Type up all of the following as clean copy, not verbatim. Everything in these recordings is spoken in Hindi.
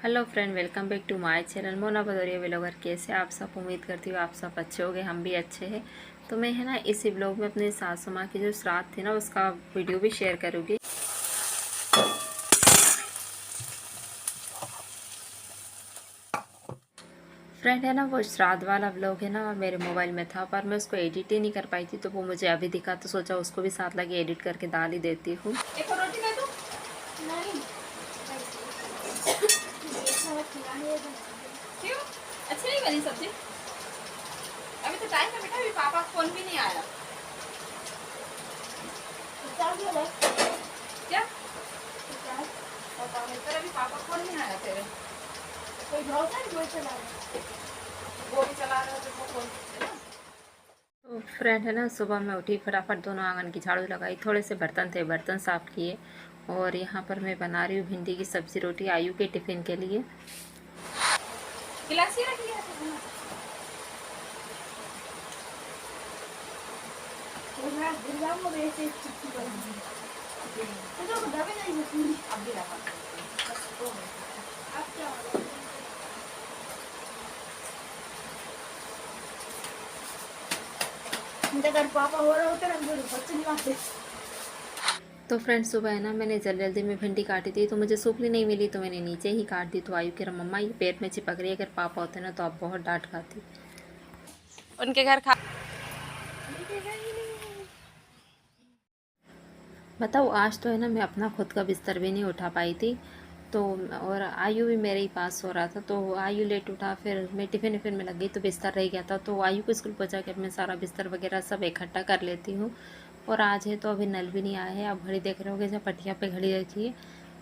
Hello friend, welcome back to my channel Mona Bhadauria vlogger. कैसे आप सब? उम्मीद करती हूँ आप सब अच्छे होंगे, हम भी अच्छे हैं। तो मैं है ना इसी ब्लॉग में अपनी सासू माँ की जो श्राद्ध थी ना उसका वीडियो भी शेयर करूँगी। फ्रेंड है ना, वो श्राद्ध वाला ब्लॉग है ना मेरे मोबाइल में था, पर मैं उसको एडिट ही नहीं कर पाई थी, तो वो मुझे अभी दिखा तो सोचा उसको भी साथ लगे एडिट करके डाल ही देती हूँ। एक और रोटी दे दूं? नहीं। क्यों? अच्छी नहीं बनी सब्जी? अभी तो टाइम है बेटा, अभी पापा का फोन भी नहीं आया। क्या? तेरा अभी पापा का फोन नहीं आया तेरे? कोई भरोसा नहीं, वो चला रहा है। वो भी चला रहा है तो वो फोन है ना? तो फ्रेंड है ना, सुबह मैं उठी, फटाफट दोनों आंगन की झाड़ू लगाई, थोड़े से बर्तन थे बर्तन साफ़ किए, और यहाँ पर मैं बना रही हूँ भिंडी की सब्ज़ी रोटी आयु के टिफ़िन के लिए। गिलास ही रख लिया था ना? वो मैं गुड़गांव में गए थे, चिट्ठी बनाने। तो दबे नहीं है पूरी। अब भी लगा। अब क्या हो रहा है? अगर पापा हो रहा होता ना तो बच्चे नहीं आते। तो फ्रेंड सुबह है ना मैंने जल्दी जल्दी में भिंडी काटी थी, तो मुझे सूखली नहीं मिली, तो मैंने नीचे ही काट दी। तो आयु कह रहा मम्मा ये पेट में चिपक रही है, अगर पापा होते ना तो आप बहुत डांट खाती। उनके घर खा। बताओ, आज तो है ना मैं अपना खुद का बिस्तर भी नहीं उठा पाई थी। तो और आयु भी मेरे ही पास सो रहा था, तो आयु लेट उठा, फिर मैं टिफ़िन विफ़िन में लग गई तो बिस्तर रह गया था। तो आयु को स्कूल पहुँचा के मैं सारा बिस्तर वगैरह सब इकट्ठा कर लेती हूँ। और आज है तो अभी नल भी नहीं आया है। आप घड़ी देख रहे होगे, जब पटिया पे घड़ी रखी है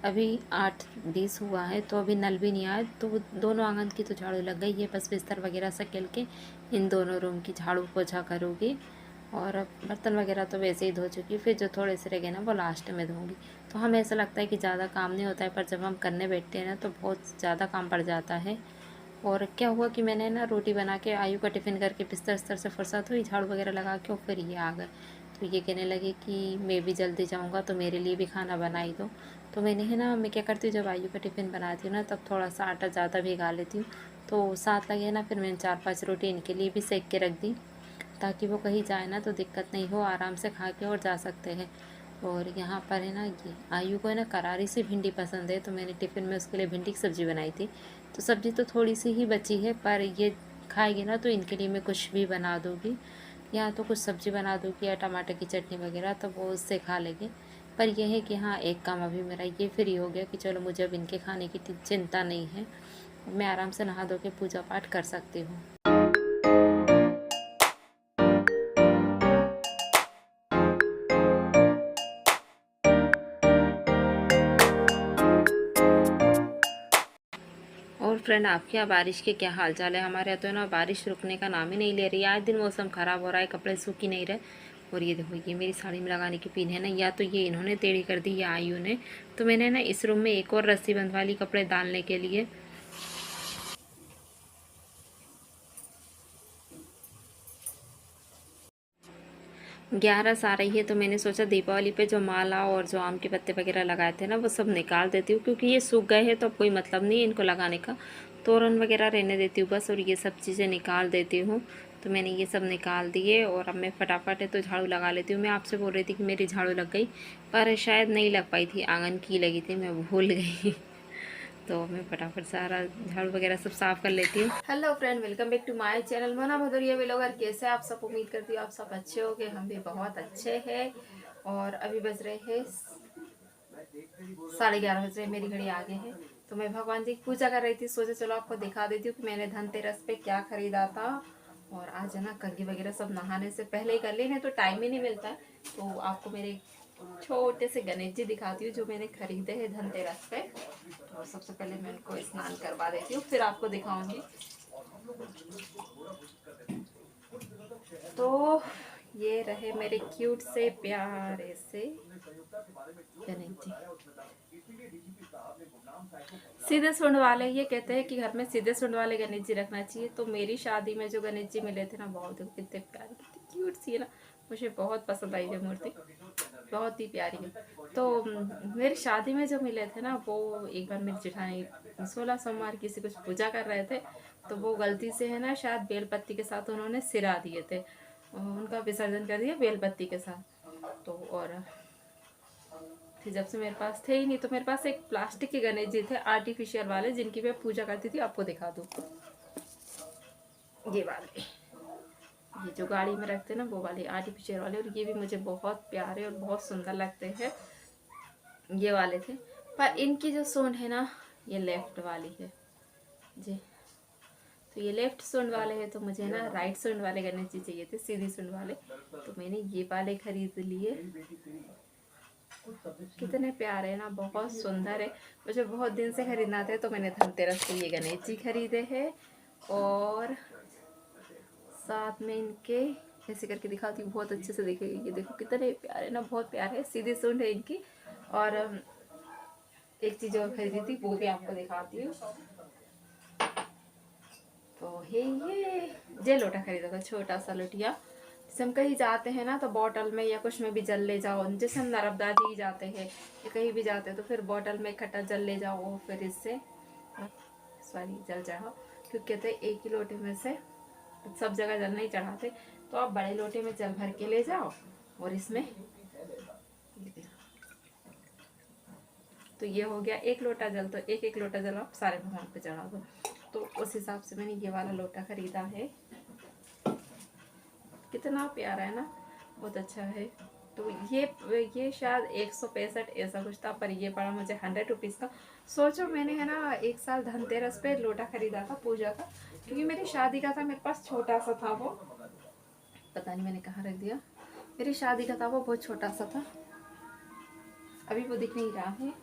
अभी 8:20 हुआ है, तो अभी नल भी नहीं आया। तो वो दोनों आंगन की तो झाड़ू लग गई है, बस बिस्तर वगैरह सकेल के इन दोनों रूम की झाड़ू पोछा करूँगी। और बर्तन वगैरह तो वैसे ही धो चुकी, फिर जो थोड़े से रह गए ना वो लास्ट में धोंगी। तो हमें ऐसा लगता है कि ज़्यादा काम नहीं होता है, पर जब हम करने बैठते हैं ना तो बहुत ज़्यादा काम पड़ जाता है। और क्या हुआ कि मैंने ना रोटी बना के आयु का टिफ़िन करके बिस्तर उस्तर से फुर्सत हुई, झाड़ू वगैरह लगा के, और फिर ये आ गए। तो ये कहने लगे कि मैं भी जल्दी जाऊँगा तो मेरे लिए भी खाना बनाई दो। तो मैंने है ना, मैं क्या करती हूँ जब आयु का टिफ़िन बनाती हूँ ना तब थोड़ा सा आटा ज़्यादा भिगा लेती हूँ। तो साथ लगे ना, फिर मैंने 4-5 रोटी इनके लिए भी सेक के रख दी, ताकि वो कहीं जाए ना तो दिक्कत नहीं हो, आराम से खा के और जा सकते हैं। और यहाँ पर है ना, ये आयु को है ना करारी सी भिंडी पसंद है, तो मैंने टिफ़िन में उसके लिए भिंडी की सब्ज़ी बनाई थी। तो सब्ज़ी तो थोड़ी सी ही बची है, पर ये खाएगी ना तो इनके लिए मैं कुछ भी बना दूँगी, या तो कुछ सब्ज़ी बना दूँगी या टमाटर की चटनी वगैरह, तो वो उससे खा लेंगे। पर यह है कि हाँ, एक काम अभी मेरा ये फ्री हो गया कि चलो मुझे अब इनके खाने की चिंता नहीं है, मैं आराम से नहा धो के पूजा पाठ कर सकती हूँ। और फ्रेंड, आपके यहाँ बारिश के क्या हाल चाल है? हमारे यहाँ तो है ना बारिश रुकने का नाम ही नहीं ले रही है। आए दिन मौसम ख़राब हो रहा है, कपड़े सूख ही नहीं रहे। और ये देखो, ये मेरी साड़ी में लगाने की पिन है ना, या तो ये इन्होंने टेढ़ी कर दी या आयु ने। तो मैंने ना इस रूम में एक और रस्सी बंधवा ली कपड़े डालने के लिए। 11 आ रही है, तो मैंने सोचा दीपावली पे जो माला और जो आम के पत्ते वगैरह लगाए थे ना वो सब निकाल देती हूँ, क्योंकि ये सूख गए हैं तो अब कोई मतलब नहीं है इनको लगाने का। तोरण वगैरह रहने देती हूँ बस, और ये सब चीज़ें निकाल देती हूँ। तो मैंने ये सब निकाल दिए, और अब मैं फटाफट है तो झाड़ू लगा लेती हूँ। मैं आपसे बोल रही थी कि मेरी झाड़ू लग गई, पर शायद नहीं लग पाई थी, आंगन की लगी थी, मैं भूल गई। तो मैं फटाफट सारा झाड़ू वगैरह सब साफ कर लेती हूँ। Hello friend, welcome back to my channel Mona Bhadauria vlogger. कैसे आप सब? उम्मीद करती हूँ आप सब अच्छे होंगे, हम भी बहुत अच्छे हैं। और अभी बज रहे हैं 11:30 बज रहे, मेरी घड़ी आगे है। तो मैं भगवान जी की पूजा कर रही थी, सोचा चलो आपको दिखा देती हूँ कि मैंने धनतेरस पे क्या खरीदा था। और आज है ना कंघी वगैरह सब नहाने से पहले ही कर ली, नहीं तो टाइम ही नहीं मिलता है। तो आपको मेरे छोटे से गणेश जी दिखाती हूँ जो मैंने खरीदे हैं धनतेरस पे। तो सबसे पहले मैं उनको स्नान करवा देती हूँ, फिर आपको दिखाऊंगी। तो ये रहे मेरे क्यूट से प्यारे से गणेश जी। सीधे सूंड वाले, ये कहते हैं कि घर में सीधे सूंड वाले गणेश जी रखना चाहिए। तो मेरी शादी में जो गणेश जी मिले थे ना, बहुत कितने प्यारे, कितनी क्यूट सी है ना, मुझे बहुत पसंद आई वो मूर्ति, बहुत ही प्यारी है। तो मेरी शादी में जो मिले थे ना, वो एक बार मेरी जेठानी 16 सोमवार किसी कुछ पूजा कर रहे थे, तो वो गलती से है ना शायद बेलपत्ती के साथ उन्होंने सिरा दिए थे, उनका विसर्जन कर दिया बेलपत्ती के साथ। तो और फिर जब से मेरे पास थे ही नहीं, तो मेरे पास एक प्लास्टिक के गणेश जी थे आर्टिफिशियल वाले, जिनकी मैं पूजा करती थी। आपको दिखा दूँ, ये वाले, ये जो गाड़ी में रखते हैं ना वो वाले आर्टिफिशियल वाले, और ये भी मुझे बहुत प्यारे और बहुत सुंदर लगते हैं, ये वाले थे। पर इनकी जो सूंड है ना ये लेफ्ट वाली है जी, तो ये लेफ्ट सूंड वाले हैं, तो मुझे ना राइट सूंड वाले गणेश जी चाहिए थे, सीधी सूंड वाले, तो मैंने ये वाले खरीद लिए। कितने प्यारे हैं ना, बहुत सुंदर है, मुझे बहुत दिन से खरीदना थे, तो मैंने धनतेरस को ये गणेश जी खरीदे हैं। और साथ में इनके ऐसे करके दिखाती हूँ, बहुत अच्छे से दिखेगी, ये देखो कितने प्यारे ना, बहुत प्यारे है, सीधी सूंड है इनकी। और एक चीज़ और खरीदी थी, वो भी आपको दिखाती हूँ। तो ये लोटा खरीदा था, छोटा सा लोटिया, जैसे हम कहीं जाते हैं ना तो बॉटल में या कुछ में भी जल ले जाओ, जैसे हम नर्मदा जी जाते हैं या कहीं भी जाते हैं तो फिर बॉटल में इकट्ठा जल ले जाओ, फिर इससे सॉरी जल जाओ, क्योंकि कहते हैं एक ही लोटे में से सब जगह जल नहीं चढ़ाते, तो आप बड़े लोटे में जल भर के ले जाओ, और इसमें तो ये हो गया एक लोटा जल, तो एक एक लोटा जल आप सारे भगवान पे चढ़ा दो। तो उस हिसाब से मैंने ये वाला लोटा खरीदा है, कितना प्यारा है ना, बहुत अच्छा है। तो ये शायद 165 ऐसा कुछ था, पर ये पड़ा मुझे 100 रुपीज़ का। सोचो मैंने है ना एक साल धनतेरस पे लोटा खरीदा था पूजा का, क्योंकि मेरी शादी का था, मेरे पास छोटा सा था वो, पता नहीं मैंने कहाँ रख दिया, मेरी शादी का था वो, बहुत छोटा सा था, अभी वो दिख नहीं रहा है,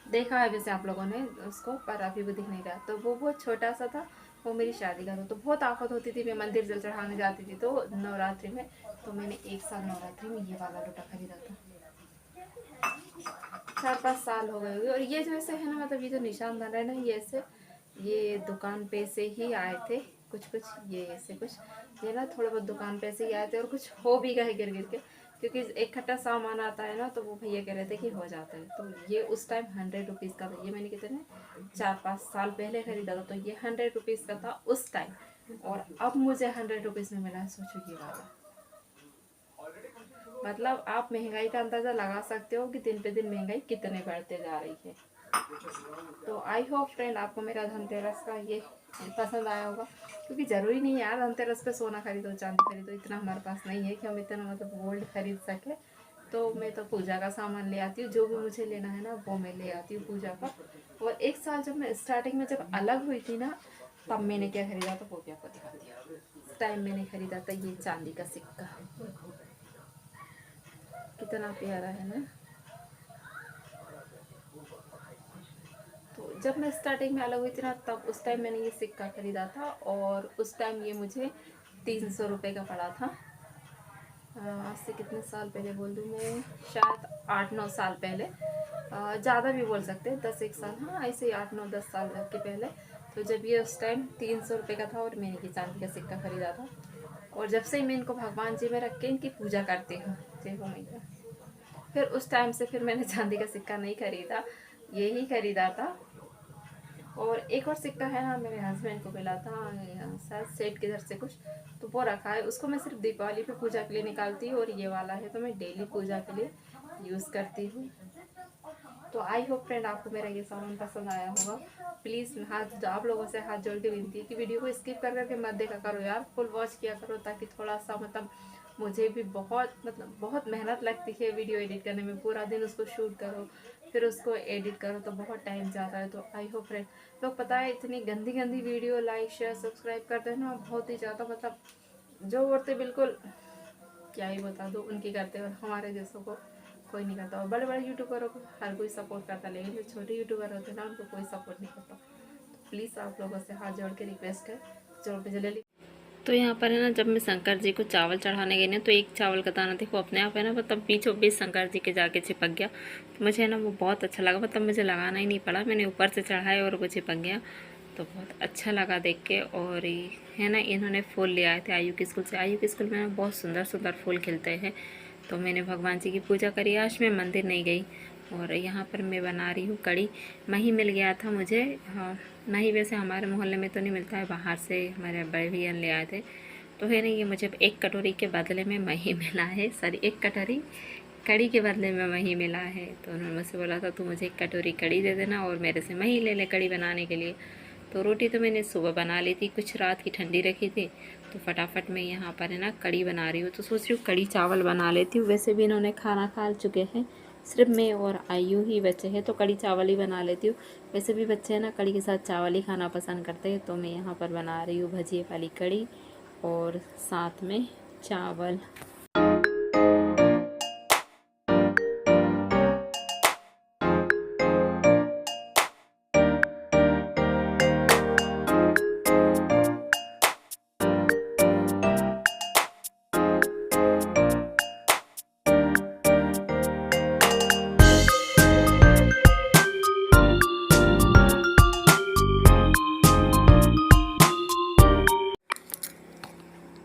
देखा है वैसे आप लोगों ने उसको, पर अभी वो दिख नहीं रहा, तो वो बहुत छोटा सा था, वो मेरी शादी का था। तो बहुत आफत होती थी, मैं मंदिर जल चढ़ाने जाती थी तो नवरात्रि में, तो मैंने एक साल नवरात्रि में ये वाला लोटा खरीदा था, 4-5 साल हो गए होंगे। और ये जो ऐसे है ना, मतलब ये जो निशान बन रहा है ना, ये ऐसे ये दुकान पे से ही आए थे, कुछ ये ऐसे कुछ ये ना थोड़े बहुत दुकान पे से ही आए थे, और कुछ हो भी गए गिर गिर के, क्योंकि इकट्ठा सामान आता है ना, तो वो भैया कह रहे थे कि हो जाता है। तो ये उस टाइम 100 रुपीज़ का था, ये मैंने कितने 4-5 साल पहले खरीदा था, तो ये 100 रुपीज़ का था उस टाइम, और अब मुझे 100 रुपीज़ में मिला है, सोचो ये वाला। मतलब आप महंगाई का अंदाज़ा लगा सकते हो कि दिन पे दिन महंगाई कितने बढ़ते जा रही है। तो आई होप फ्रेंड आपको मेरा धनतेरस का ये पसंद आया होगा, क्योंकि ज़रूरी नहीं है यार धनतेरस पे सोना खरीदो चांदी खरीदो, इतना हमारे पास नहीं है कि हम इतना मतलब गोल्ड खरीद सके। तो मैं तो पूजा का सामान ले आती हूँ, जो भी मुझे लेना है ना वो मैं ले आती हूँ पूजा का। और एक साल जब मैं स्टार्टिंग में जब अलग हुई थी ना, तब मैंने क्या खरीदा था वो भी आपको दिखा दिया। उस टाइम मैंने खरीदा था ये चांदी का सिक्का, कितना प्यारा है ना। तो जब मैं स्टार्टिंग में अलग हुई थी ना, तब उस टाइम मैंने ये सिक्का खरीदा था, और उस टाइम ये मुझे 300 रुपये का पड़ा था। आज से कितने साल पहले बोल दूँ मैं, शायद 8-9 साल पहले, ज़्यादा भी बोल सकते हैं, 10-1 साल, हाँ ऐसे ही 8-9-10 साल के पहले। तो जब ये उस टाइम 300 रुपये का था, और मैंने ये चांदी का सिक्का खरीदा था, और जब से ही मैं इनको भगवान जी में रख के इनकी पूजा करती हूँ, जय हो मैया। फिर उस टाइम से फिर मैंने चांदी का सिक्का नहीं खरीदा, यही खरीदा था। और एक और सिक्का है ना, मेरे हस्बैंड को मिला था शायद सेठ के घर से कुछ, तो वो रखा है, उसको मैं सिर्फ दीपावली पे पूजा के लिए निकालती हूँ, और ये वाला है तो मैं डेली पूजा के लिए यूज़ करती हूँ। तो आई होप फ्रेंड आपको मेरा ये सामान पसंद आया होगा। प्लीज़ हाथ आप लोगों से हाथ जोड़ के विनती है कि वीडियो को स्किप कर करके मत देखा करो यार, फुल वॉच किया करो, ताकि थोड़ा सा मतलब मुझे भी बहुत मेहनत लगती है वीडियो एडिट करने में, पूरा दिन उसको शूट करो फिर उसको एडिट करो तो बहुत टाइम जाता है। तो आई होप फ्रेंड, लोग पता है इतनी गंदी गंदी वीडियो लाइक शेयर सब्सक्राइब करते हैं ना, बहुत ही ज़्यादा, मतलब जो औरतें बिल्कुल क्या ही बता दो उनकी करते हैं, और हमारे जैसों को कोई नहीं करता। और बड़े बड़े यूट्यूबरों को हर कोई सपोर्ट करता, लेकिन जो छोटे यूट्यूबर होते हैं ना उनको कोई सपोर्ट नहीं करता। तो प्लीज़ आप लोगों से हाथ जोड़ के रिक्वेस्ट है, जोड़ के जल्दी। तो यहाँ पर है ना, जब मैं शंकर जी को चावल चढ़ाने गई ना, तो एक चावल का दाना देखो अपने आप है ना, मतलब बीचों बीच शंकर जी के जाके चिपक गया। तो मुझे है ना वो बहुत अच्छा लगा, मतलब मुझे लगाना ही नहीं पड़ा, मैंने ऊपर से चढ़ाया और वो चिपक गया, तो बहुत अच्छा लगा देख के। और है ना इन्होंने फूल ले आए थे आयु के स्कूल से, आयु के स्कूल में ना बहुत सुंदर सुंदर फूल खिलते हैं। तो मैंने भगवान जी की पूजा करी, आज मैं मंदिर नहीं गई, और यहाँ पर मैं बना रही हूँ कड़ी। मही मिल गया था मुझे। हाँ, मही वैसे हमारे मोहल्ले में तो नहीं मिलता है, बाहर से हमारे बड़े भैया ले आए थे। तो है नहीं, ये मुझे 1 कटोरी के बदले में मही मिला है, सॉरी 1 कटोरी कड़ी के बदले में मही मिला है। तो उन्होंने मुझसे बोला था तू मुझे 1 कटोरी कड़ी दे देना और मेरे से मही ले ले कड़ी बनाने के लिए। तो रोटी तो मैंने सुबह बना ली थी, कुछ रात की ठंडी रखी थी, तो फटाफट मैं यहाँ पर है ना कड़ी बना रही हूँ। तो सोच रही हूँ कड़ी चावल बना लेती हूँ। वैसे भी इन्होंने खाना खा चुके हैं, सिर्फ मैं और आयु ही बचे हैं, तो कड़ी चावल ही बना लेती हूँ। वैसे भी बच्चे हैं ना कड़ी के साथ चावल ही खाना पसंद करते हैं। तो मैं यहाँ पर बना रही हूँ भजिए वाली कड़ी और साथ में चावल।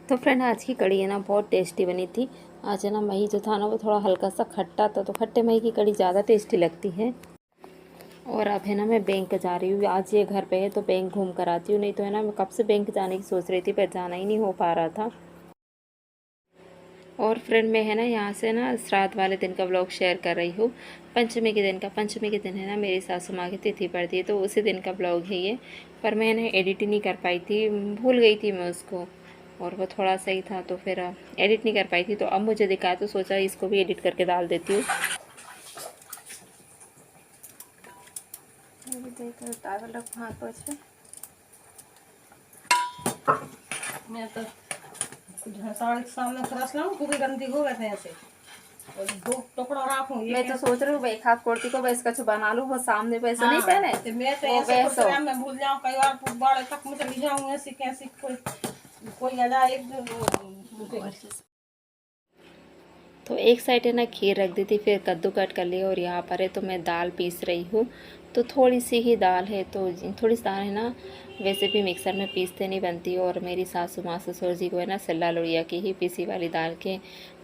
तो फ्रेंड आज की कड़ी है ना बहुत टेस्टी बनी थी। आज है ना मही जो था ना वो थोड़ा हल्का सा खट्टा था, तो खट्टे मही की कड़ी ज़्यादा टेस्टी लगती है। और अब है ना मैं बैंक जा रही हूँ, आज ये घर पे है तो बैंक घूम कर आती हूँ। नहीं तो है ना मैं कब से बैंक जाने की सोच रही थी पर जाना ही नहीं हो पा रहा था। और फ्रेंड मैं है ना यहाँ से ना श्राद्ध वाले दिन का व्लॉग शेयर कर रही हूँ, पंचमी के दिन का। पंचमी के दिन है ना मेरी सासू माँ की तिथि पड़ती है, तो उसी दिन का व्लॉग है ये। पर मैंने एडिट ही नहीं कर पाई थी, भूल गई थी मैं उसको, और वो थोड़ा सही था तो फिर एडिट नहीं कर पाई थी। तो अब मुझे दिखाया तो सोचा इसको भी एडिट करके डाल देती हूँ। टावल रखो हाथ पोंछ पे। मैं तो साड़ी के सामने रस लाऊं, पूरी गंदी हो गए थे ऐसे, और 2 टुकड़ा रखूं। मैं तो सोच रही हूँ एक हाथ कुर्ती को वैसे कछु बना लूँ, वो सामने वैसे नहीं पहने तो मैं तो वो ऐसे वैसे कुछ मैं भूल जाऊं, कई बार बड़े तक में चली जाऊं ऐसे कैसे कोई अदा एक तो एक साइड है ना खीर रख दी थी, फिर कद्दू कट कर लिया, और यहाँ पर है तो मैं दाल पीस रही हूँ। तो थोड़ी सी ही दाल है, तो थोड़ी सी दाल है ना वैसे भी मिक्सर में पीसते नहीं बनती। और मेरी सासू माँ ससुर जी को है ना सिल्ला लोड़िया की ही पीसी वाली दाल के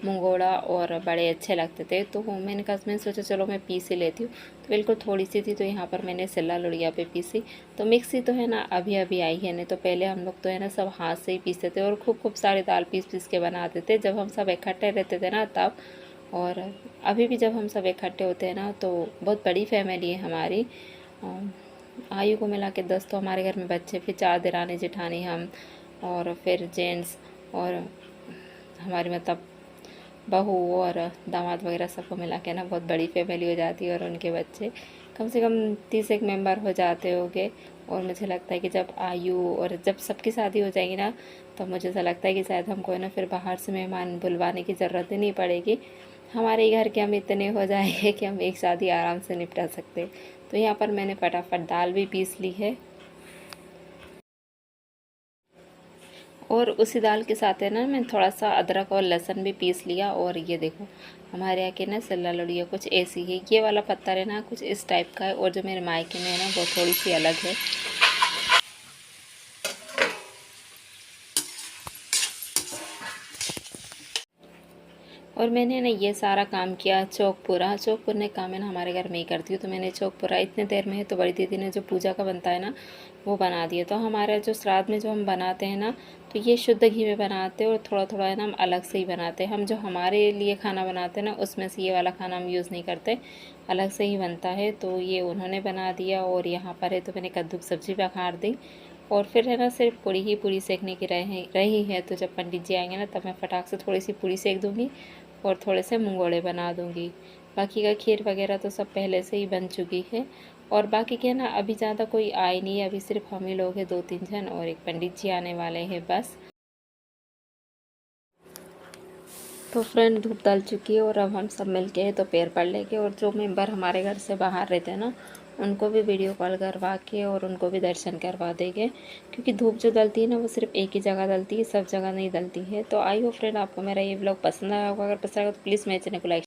मुंगोड़ा और बड़े अच्छे लगते थे। तो मैंने सोचा चलो मैं पीस ही लेती हूँ। तो बिल्कुल थोड़ी सी थी, तो यहाँ पर मैंने सिल्ला लोड़िया पे पीसी। तो मिक्सी तो है ना अभी अभी आई है, नहीं तो पहले हम लोग तो है ना सब हाथ से ही पीसते थे और खूब सारी दाल पीस पीस के बनाते थे जब हम सब इकट्ठे रहते थे ना तब। और अभी भी जब हम सब इकट्ठे होते हैं ना तो बहुत बड़ी फैमिली है हमारी। आयु को मिला के 10, तो हमारे घर में बच्चे, फिर 4 देरानी जेठानी हम, और फिर जेंट्स, और हमारी मतलब बहू और दामाद वगैरह सबको मिला के ना बहुत बड़ी फैमिली हो जाती है। और उनके बच्चे कम से कम 30 एक मेंबर हो जाते होंगे। और मुझे लगता है कि जब आयु और जब सबकी शादी हो जाएगी ना, तो मुझे ऐसा लगता है कि शायद हमको है ना फिर बाहर से मेहमान बुलवाने की ज़रूरत ही नहीं पड़ेगी। हमारे ही घर के हम इतने हो जाएंगे कि हम एक शादी आराम से निपटा सकते। तो यहाँ पर मैंने फटाफट दाल भी पीस ली है, और उसी दाल के साथ है ना मैं थोड़ा सा अदरक और लहसुन भी पीस लिया। और ये देखो हमारे यहाँ के ना सिल्ला लोड़िया कुछ ऐसी है, ये वाला पत्थर है ना कुछ इस टाइप का है, और जो मेरे मायके में है ना वो थोड़ी सी अलग है। और मैंने ना ये सारा काम किया चौक काम है ना हमारे घर में ही करती हूँ। तो मैंने चौक इतने देर में है, तो बड़ी दीदी ने जो पूजा का बनता है ना वो बना दिया। तो हमारा जो श्राद्ध में जो हम बनाते हैं ना, तो ये शुद्ध घी में बनाते हैं, और थोड़ा थोड़ा है ना हम अलग से ही बनाते हैं। हम जो हमारे लिए खाना बनाते हैं ना उसमें से ये वाला खाना हम यूज़ नहीं करते, अलग से ही बनता है। तो ये उन्होंने बना दिया। और यहाँ पर है तो मैंने कद्दू की सब्ज़ी पकाड़ दी, और फिर है ना सिर्फ पूड़ी सेकने की रही है। तो जब पंडित जी आएंगे ना तब मैं फटाक से थोड़ी सी पूड़ी सेक दूँगी और थोड़े से मुंगोड़े बना दूँगी। बाकी का खीर वगैरह तो सब पहले से ही बन चुकी है। और बाकी के ना अभी ज़्यादा कोई आए नहीं है, अभी सिर्फ हम ही लोग हैं 2-3 जन, और एक पंडित जी आने वाले हैं बस। तो फ्रेंड धूप डल चुकी है, और अब हम सब मिलके हैं तो पैर पड़ लेंगे। और जो मेंबर हमारे घर से बाहर रहते हैं ना उनको भी वीडियो कॉल करवा के और उनको भी दर्शन करवा देंगे, क्योंकि धूप जो डलती है ना वो सिर्फ एक ही जगह डलती है, सब जगह नहीं डलती है। तो आई हो फ्रेंड आपको मेरा ये व्लॉग पसंद आया होगा, अगर पसंद आएगा तो प्लीज़ मेरे चैनल को लाइक